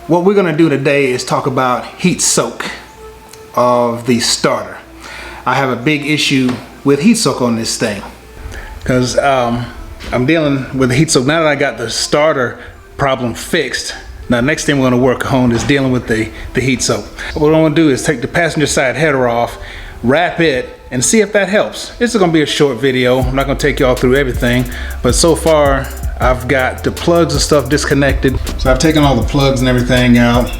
What we're gonna do today is talk about heat soak of the starter. I have a big issue with heat soak on this thing because I'm dealing with the heat soak. Now that I got the starter problem fixed, now next thing we're gonna work on is dealing with the heat soak. What I'm gonna do is take the passenger side header off, wrap it, and see if that helps. This is gonna be a short video. I'm not gonna take y'all through everything, but so far I've got the plugs and stuff disconnected. So I've taken all the plugs and everything out,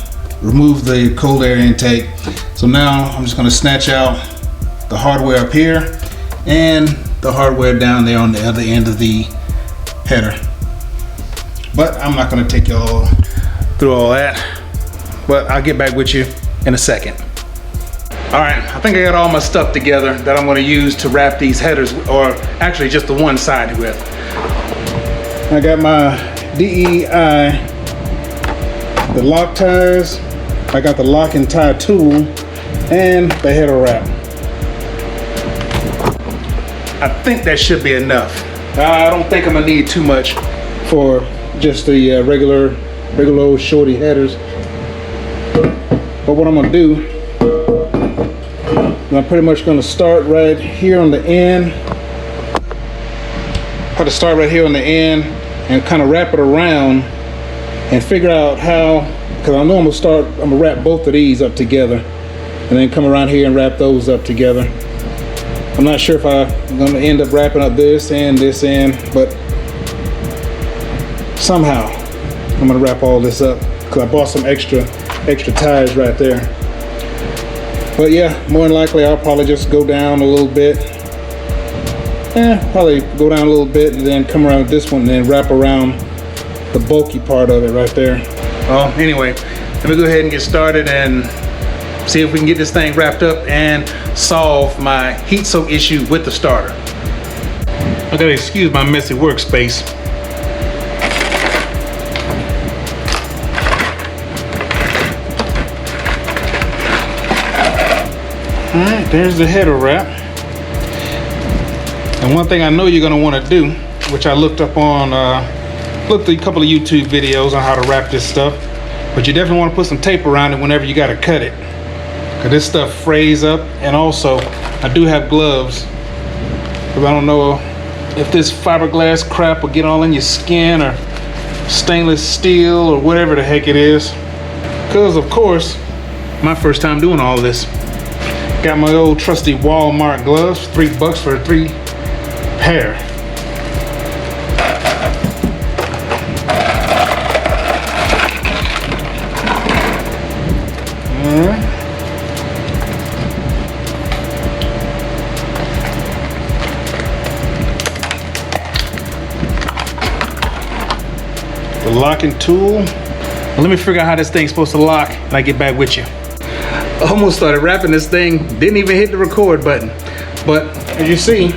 removed the cold air intake. So now I'm just gonna snatch out the hardware up here and the hardware down there on the other end of the header. But I'm not gonna take y'all through all that, but I'll get back with you in a second. All right, I think I got all my stuff together that I'm gonna use to wrap these headers, or actually just the one side with. I got my DEI, the lock ties, I got the lock and tie tool, and the header wrap. I think that should be enough. I don't think I'm gonna need too much for just the regular old shorty headers. But what I'm gonna do, I'm pretty much gonna start right here on the end. How to start right here on the end and kind of wrap it around and figure out how, because I know I'm gonna wrap both of these up together and then come around here and wrap those up together. I'm not sure if I'm gonna end up wrapping up this end, but somehow I'm gonna wrap all this up because I bought some extra ties right there. But yeah, more than likely I'll probably just go down a little bit. Probably go down a little bit and then come around with this one and then wrap around the bulky part of it right there. Well, anyway, let me go ahead and get started and see if we can get this thing wrapped up and solve my heat soak issue with the starter. I gotta excuse my messy workspace. All right, there's the header wrap. And one thing I know you're gonna wanna do, which I looked up on, looked at a couple of YouTube videos on how to wrap this stuff, but you definitely wanna put some tape around it whenever you gotta cut it. Cause this stuff frays up, and also I do have gloves, because I don't know if this fiberglass crap will get all in your skin or stainless steel or whatever the heck it is. Cause of course, my first time doing all this. Got my old trusty Walmart gloves, $3 for 3 pair. All right. The locking tool. Well, let me figure out how this thing's supposed to lock and I get back with you. Almost started wrapping this thing, didn't even hit the record button. But as you see,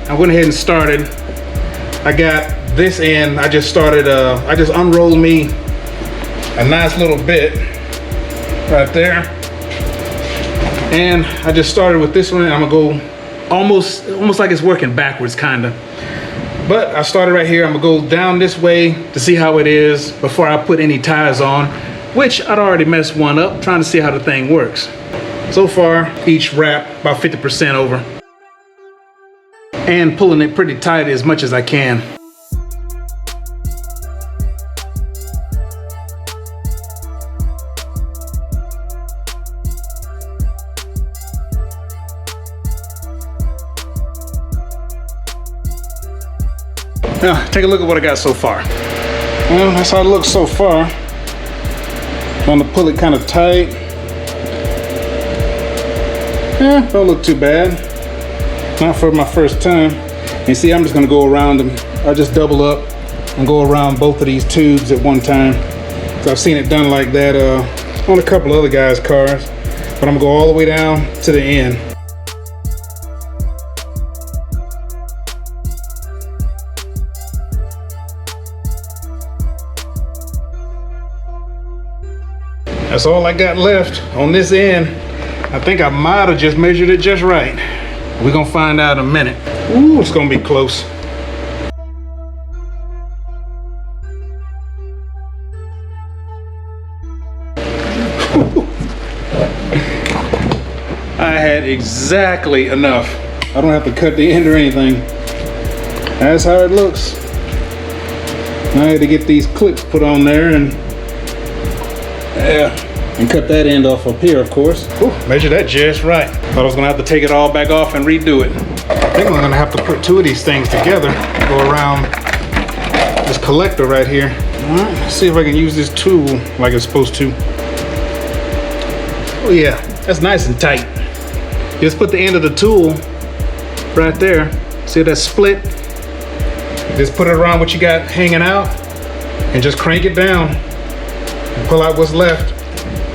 I went ahead and started. I got this end, I just started, I just unrolled me a nice little bit right there. And I just started with this one, and I'm gonna go almost like it's working backwards kinda. But I started right here, I'm gonna go down this way to see how it is before I put any ties on, which I'd already messed one up, trying to see how the thing works. So far, each wrap about 50% over. And pulling it pretty tight as much as I can. Now, take a look at what I got so far. Well, that's how it looks so far. I'm gonna pull it kind of tight. Don't look too bad. Not for my first time. And see, I'm just gonna go around them. I'll just double up and go around both of these tubes at one time. So I've seen it done like that on a couple other guys' cars. But I'm gonna go all the way down to the end. That's all I got left on this end. I think I might have just measured it just right. We're gonna find out in a minute. Ooh, it's gonna be close. I had exactly enough. I don't have to cut the end or anything. That's how it looks. I had to get these clips put on there and cut that end off up here, of course. Ooh, measure that just right. Thought I was gonna have to take it all back off and redo it. I think I'm gonna have to put two of these things together, go around this collector right here. All right, let's see if I can use this tool like it's supposed to. Oh yeah, that's nice and tight. Just put the end of the tool right there. See that split? Just put it around what you got hanging out and just crank it down and pull out what's left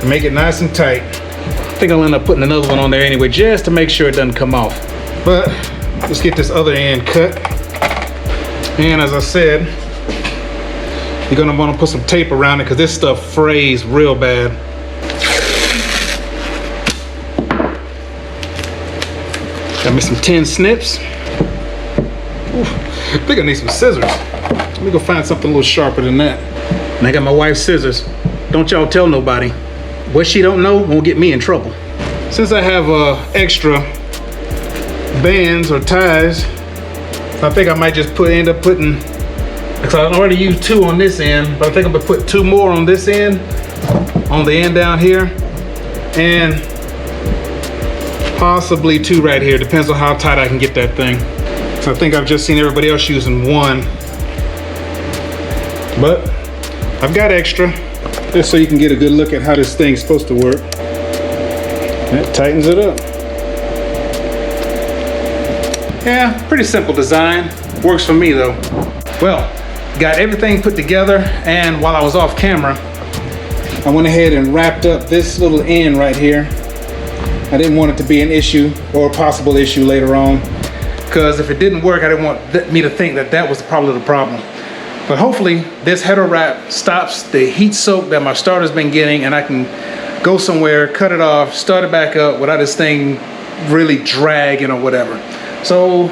and make it nice and tight. I think I'll end up putting another one on there anyway, just to make sure it doesn't come off. But let's get this other end cut. And as I said, you're gonna wanna put some tape around it because this stuff frays real bad. Got me some tin snips. Ooh, I think I need some scissors. Let me go find something a little sharper than that. And I got my wife's scissors. Don't y'all tell nobody. What she don't know won't get me in trouble. Since I have extra bands or ties, I think I might just end up putting, because I already used two on this end, but I think I'm gonna put two more on this end, on the end down here, and possibly two right here. Depends on how tight I can get that thing. So I think I've just seen everybody else using one, but I've got extra, just so you can get a good look at how this thing's supposed to work. That tightens it up. Yeah, pretty simple design. Works for me though. Well, got everything put together, and while I was off camera, I went ahead and wrapped up this little end right here. I didn't want it to be an issue or a possible issue later on, because if it didn't work, I didn't want me to think that that was probably the problem. But hopefully this header wrap stops the heat soak that my starter's been getting, and I can go somewhere, cut it off, start it back up without this thing really dragging or whatever. So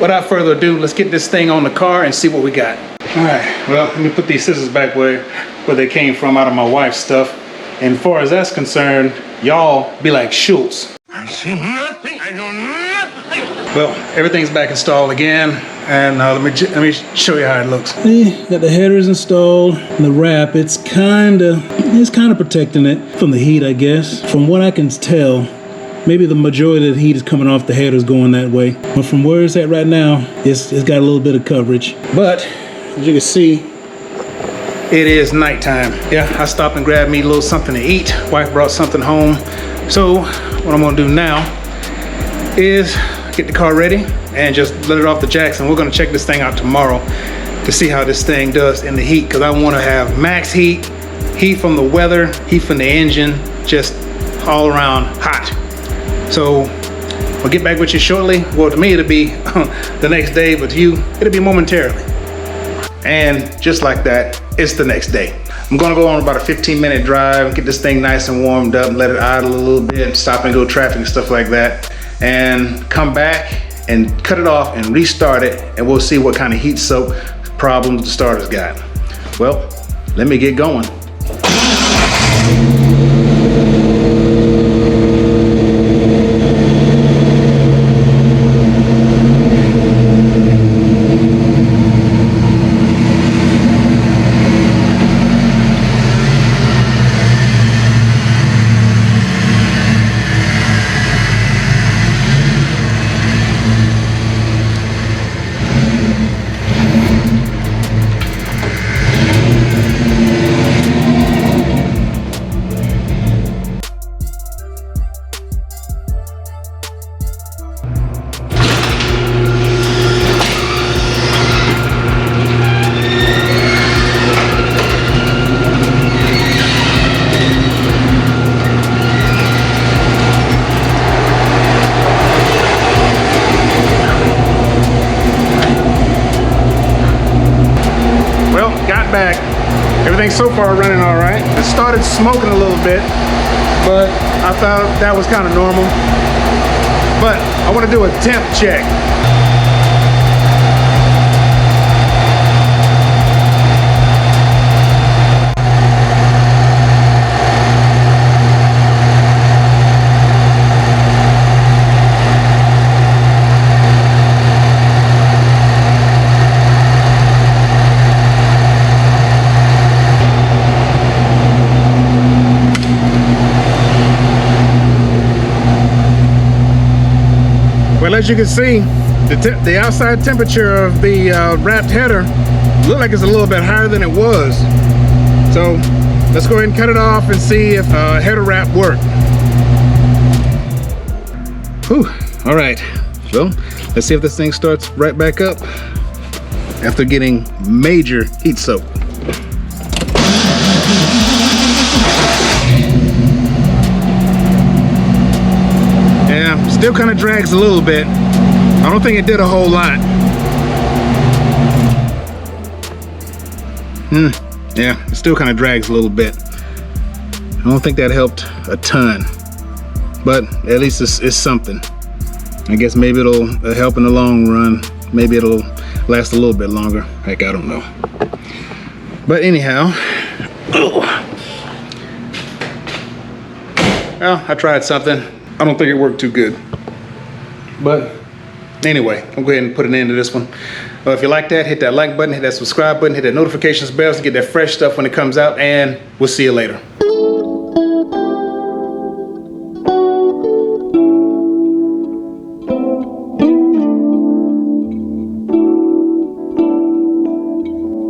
without further ado, let's get this thing on the car and see what we got. All right, well, let me put these scissors back where they came from, out of my wife's stuff. And as far as that's concerned, y'all be like Schultz. I see nothing, I know nothing. Well, everything's back installed again, and let me show you how it looks. Got the headers installed, the wrap. It's kind of protecting it from the heat, I guess. From what I can tell, maybe the majority of the heat is coming off the headers going that way. But from where it's at right now, it's got a little bit of coverage. But as you can see, it is nighttime. Yeah, I stopped and grabbed me a little something to eat. Wife brought something home. So what I'm gonna do now is get the car ready and just let it off the jacks, and we're gonna check this thing out tomorrow to see how this thing does in the heat, because I wanna have max heat from the weather, heat from the engine, just all around hot. So I'll get back with you shortly. Well, to me it'll be the next day, but to you, it'll be momentarily. And just like that, it's the next day. I'm gonna go on about a 15-minute drive, get this thing nice and warmed up, and let it idle a little bit, stop and go traffic and stuff like that, and come back and cut it off and restart it, and we'll see what kind of heat soak problems the starter's got. Well, let me get going. Back. Everything so far running all right. It started smoking a little bit, but I thought that was kind of normal. But I want to do a temp check. as you can see, the outside temperature of the wrapped header looked like it's a little bit higher than it was. So let's go ahead and cut it off and see if header wrap worked. Whew. All right, so let's see if this thing starts right back up after getting major heat soak. Yeah, still kind of drags a little bit. I don't think it did a whole lot. Yeah, it still kind of drags a little bit. I don't think that helped a ton, but at least it's something. I guess maybe it'll help in the long run. Maybe it'll last a little bit longer. Heck, I don't know. But anyhow, well, I tried something. I don't think it worked too good. But anyway, I'll go ahead and put an end to this one. If you like that, hit that like button, hit that subscribe button, hit that notifications bell to get that fresh stuff when it comes out, and we'll see you later.